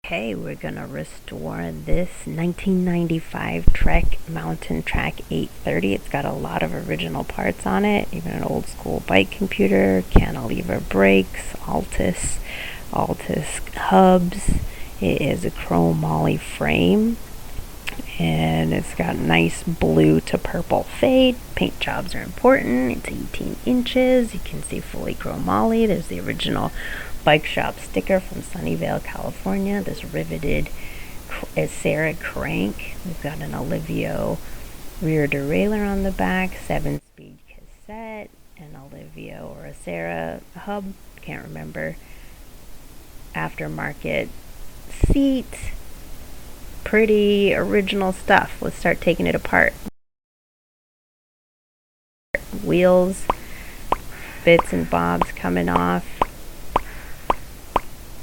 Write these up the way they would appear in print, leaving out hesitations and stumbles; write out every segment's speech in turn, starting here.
Okay, we're gonna restore this 1995 Trek Mountain Track 830. It's got a lot of original parts on it, even an old school bike computer, cantilever brakes, Altus hubs. It is a chrome moly frame, and it's got nice blue to purple fade. Paint jobs are important. It's 18 inches. You can see fully chrome moly. There's the original bike shop sticker from Sunnyvale, California. This riveted Sarah crank. We've got an Olivio rear derailleur on the back, 7-speed cassette, an Olivio or a Sarah hub, can't remember. Aftermarket seat. Pretty original stuff. Let's start taking it apart. Wheels, bits and bobs coming off.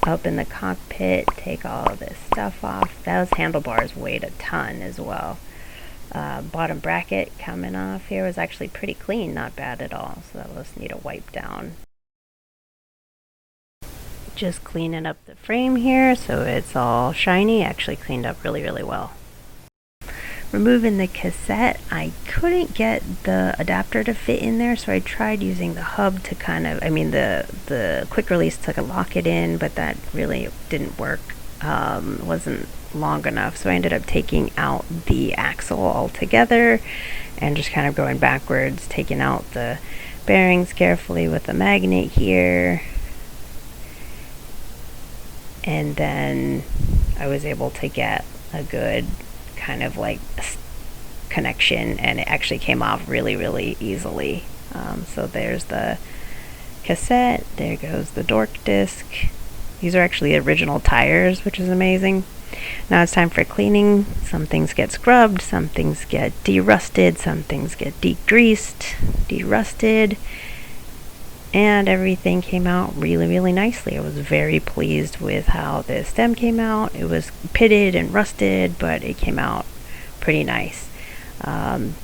Up in the cockpit, take all of this stuff off. Those handlebars weighed a ton as well. Bottom bracket coming off here was actually pretty clean, not bad at all. So that'll just need a wipe down. Just cleaning up the frame here so it's all shiny. Actually cleaned up really, really well. Removing the cassette, I couldn't get the adapter to fit in there, so I tried using the hub to the quick release to lock it in, but that really didn't work. It wasn't long enough, so I ended up taking out the axle altogether and just kind of going backwards, taking out the bearings carefully with the magnet here. And then I was able to get a good kind of connection, and it actually came off really, really easily. So there's the cassette, there goes the dork disc. These are actually original tires, which is amazing. Now it's time for cleaning. Some things get scrubbed, some things get derusted, some things get degreased, derusted, and everything came out really, really nicely. I was very pleased with how the stem came out. It was pitted and rusted, but it came out pretty nice.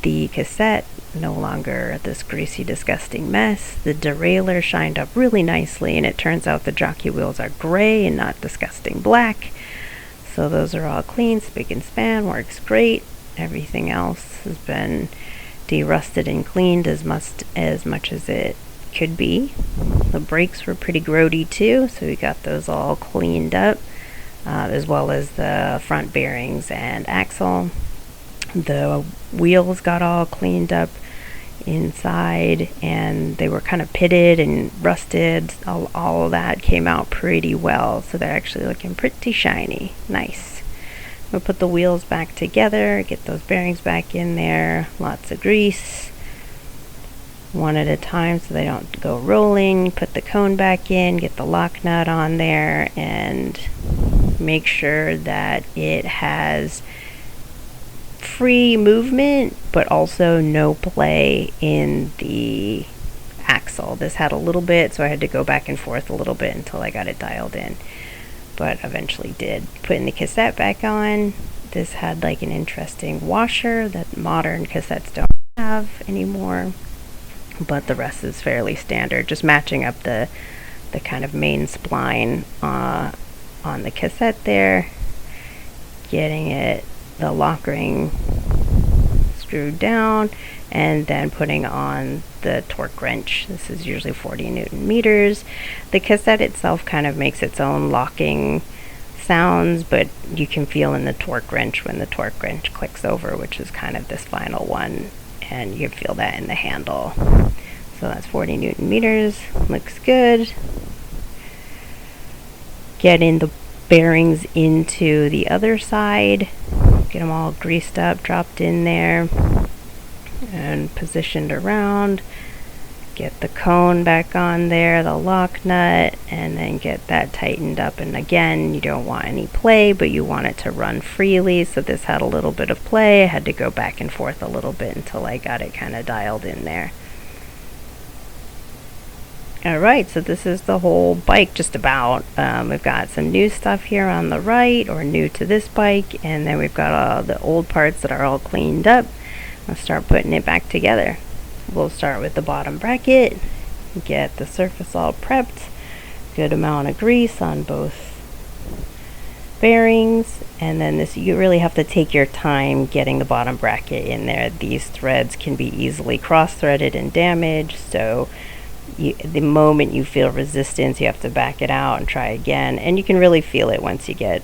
The cassette, no longer this greasy, disgusting mess. The derailleur shined up really nicely, and it turns out the jockey wheels are gray and not disgusting black. So those are all clean, spick and span, works great. Everything else has been derusted and cleaned as much as it could be. The brakes were pretty grody too, so we got those all cleaned up, as well as the front bearings and axle. The wheels got all cleaned up inside, and they were kind of pitted and rusted. All of that came out pretty well, so they're actually looking pretty shiny. Nice. We'll put the wheels back together, get those bearings back in there, lots of grease, one at a time so they don't go rolling. Put the cone back in, get the lock nut on there, and make sure that it has free movement but also no play in the axle. This had a little bit, so I had to go back and forth a little bit until I got it dialed in, but eventually did. Putting the cassette back on, this had an interesting washer that modern cassettes don't have anymore, but the rest is fairly standard. Just matching up the kind of main spline on the cassette there, getting the lock ring screwed down, and then putting on the torque wrench. This is usually 40 Newton meters. The cassette itself kind of makes its own locking sounds, but you can feel in the torque wrench when the torque wrench clicks over, which is kind of this final one, and you feel that in the handle. So that's 40 Newton meters. Looks good. Getting the bearings into the other side. Get them all greased up, dropped in there, and positioned around. Get the cone back on there, the lock nut, and then get that tightened up. And again, you don't want any play, but you want it to run freely. So this had a little bit of play. I had to go back and forth a little bit until I got it kind of dialed in there. Alright, so this is the whole bike just about. We've got some new stuff here on the right, or new to this bike, and then we've got all the old parts that are all cleaned up. I'll start putting it back together. We'll start with the bottom bracket, get the surface all prepped, good amount of grease on both bearings, and then this, you really have to take your time getting the bottom bracket in there. These threads can be easily cross-threaded and damaged, so the moment you feel resistance, you have to back it out and try again, and you can really feel it once you get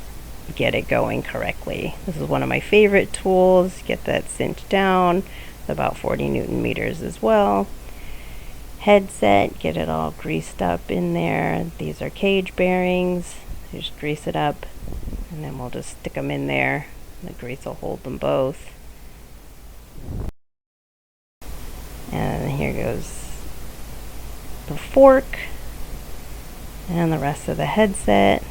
it going correctly. This is one of my favorite tools. Get that cinched down, about 40 Newton meters as well. Headset, get it all greased up in there. These are cage bearings. You just grease it up, and then we'll just stick them in there. The grease will hold them both. And here goes the fork and the rest of the headset.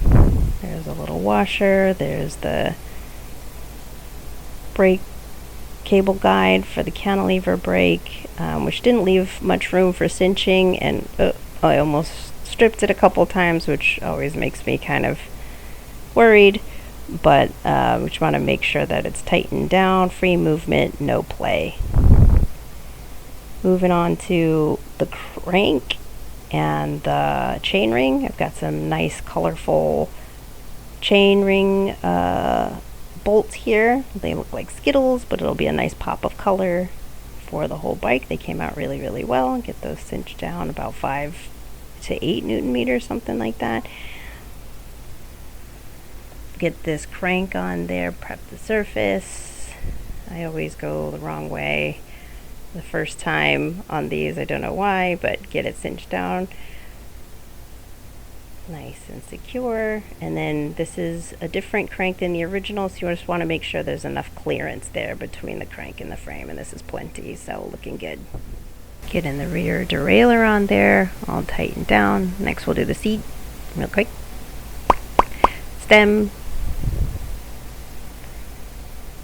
There's a little washer. There's the brake cable guide for the cantilever brake, which didn't leave much room for cinching, and I almost stripped it a couple times, which always makes me kind of worried, but we just want to make sure that it's tightened down, free movement, no play. Moving on to the crank and the chain ring. I've got some nice colorful chain ring bolts here. They look like Skittles, but it'll be a nice pop of color for the whole bike. They came out really, really well. Get those cinched down about 5 to 8 Newton meters, something like that. Get this crank on there, prep the surface. I always go the wrong way the first time on these. I don't know why, but get it cinched down nice and secure. And then this is a different crank than the original, so you just want to make sure there's enough clearance there between the crank and the frame, and this is plenty, so looking good. Getting the rear derailleur on there, all tightened down. Next we'll do the seat real quick. Stem,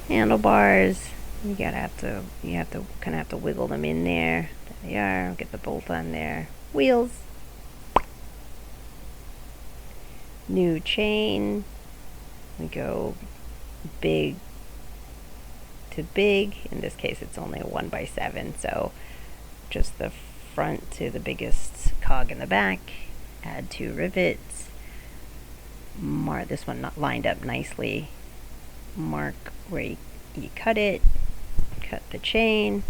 handlebars. You have to kind of have to wiggle them in there. There they are. Get the bolt on there. Wheels. New chain. We go big to big. In this case, it's only a 1x7, so just the front to the biggest cog in the back. Add 2 rivets. Mark this one not lined up nicely. Mark where you cut it. Cut the chain.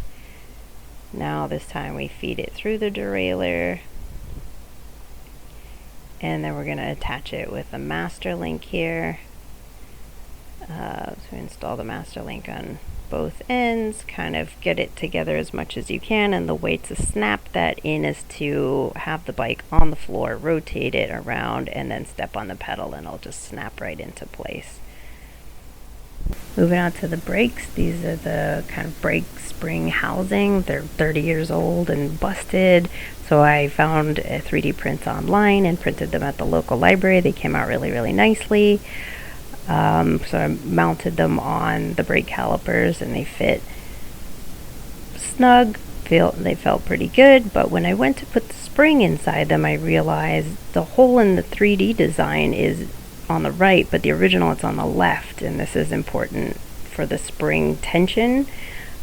Now this time we feed it through the derailleur, and then we're going to attach it with a master link here. So install the master link on both ends, kind of get it together as much as you can, and the way to snap that in is to have the bike on the floor, rotate it around, and then step on the pedal, and it'll just snap right into place. Moving on to the brakes. These are the kind of brake spring housing. They're 30 years old and busted, so I found 3D prints online and printed them at the local library. They came out really, really nicely. So I mounted them on the brake calipers, and they fit snug. They felt pretty good, but when I went to put the spring inside them, I realized the hole in the 3D design is on the right, but the original it's on the left, and this is important for the spring tension.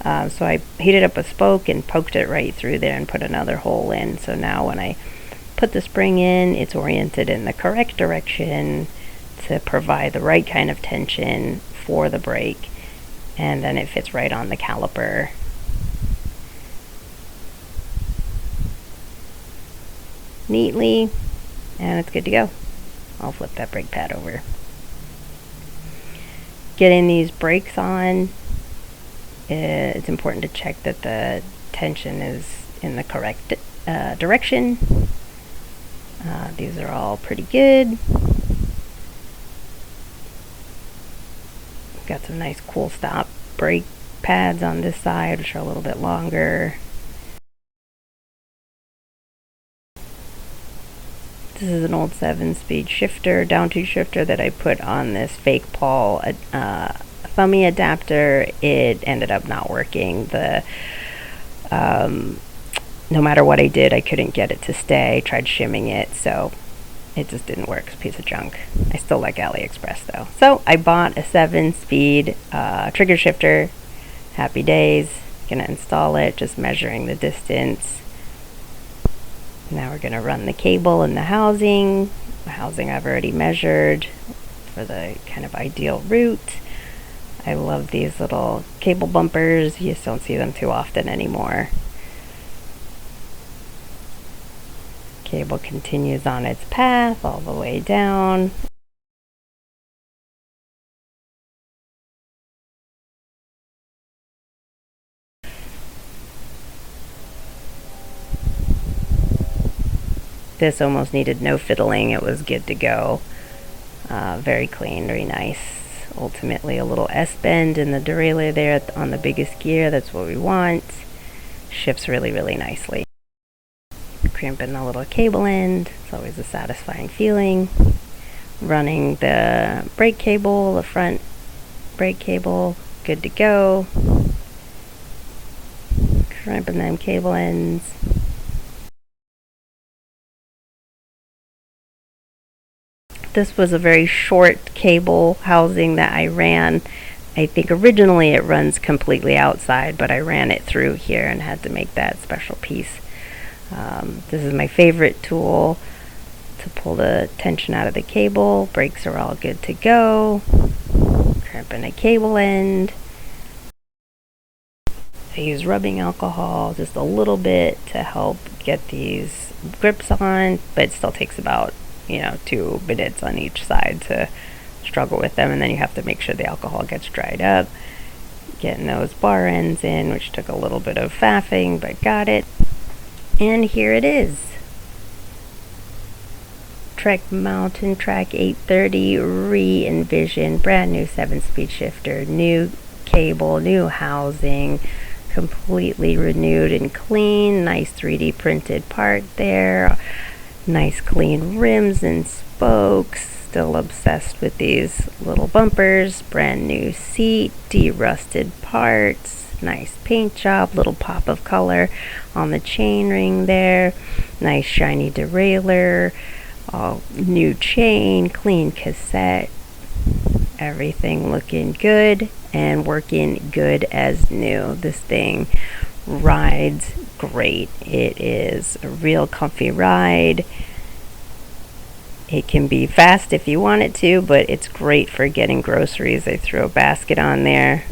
So I heated up a spoke and poked it right through there and put another hole in. So now when I put the spring in, it's oriented in the correct direction to provide the right kind of tension for the brake, and then it fits right on the caliper. Neatly, and it's good to go. I'll flip that brake pad over. Getting these brakes on, it's important to check that the tension is in the correct direction. These are all pretty good. Got some nice cool stop brake pads on this side, which are a little bit longer. This is an old 7-speed shifter, down tube shifter that I put on this fake Paul thummy adapter. It ended up not working. No matter what I did, I couldn't get it to stay. I tried shimming it, so it just didn't work. It's a piece of junk. I still like AliExpress though. So I bought a 7-speed trigger shifter. Happy days. Gonna install it, just measuring the distance. Now we're going to run the cable and the housing. The housing I've already measured for the kind of ideal route. I love these little cable bumpers. You just don't see them too often anymore. Cable continues on its path all the way down. This almost needed no fiddling. It was good to go. Very clean, very nice. Ultimately a little S-bend in the derailleur there on the biggest gear. That's what we want. Shifts really, really nicely. Crimping the little cable end. It's always a satisfying feeling. Running the brake cable, the front brake cable. Good to go. Crimping them cable ends. This was a very short cable housing that I ran. I think originally it runs completely outside, but I ran it through here and had to make that special piece. This is my favorite tool to pull the tension out of the cable. Brakes are all good to go. Crimping a cable end. I use rubbing alcohol just a little bit to help get these grips on, but it still takes about 2 minutes on each side to struggle with them, and then you have to make sure the alcohol gets dried up. Getting those bar ends in, which took a little bit of faffing, but got it. And here it is. Trek Mountain Track 830 re-envisioned, brand new 7-speed shifter, new cable, new housing, completely renewed and clean. Nice 3D printed part there. Nice clean rims and spokes. Still obsessed with these little bumpers. Brand new seat, de-rusted parts. Nice paint job, little pop of color on the chain ring there. Nice shiny derailleur. New chain, clean cassette. Everything looking good and working good as new. This thing rides great. It is a real comfy ride. It can be fast if you want it to, but it's great for getting groceries. I throw a basket on there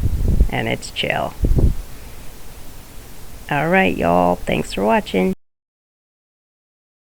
and it's chill. Alright, y'all. Thanks for watching.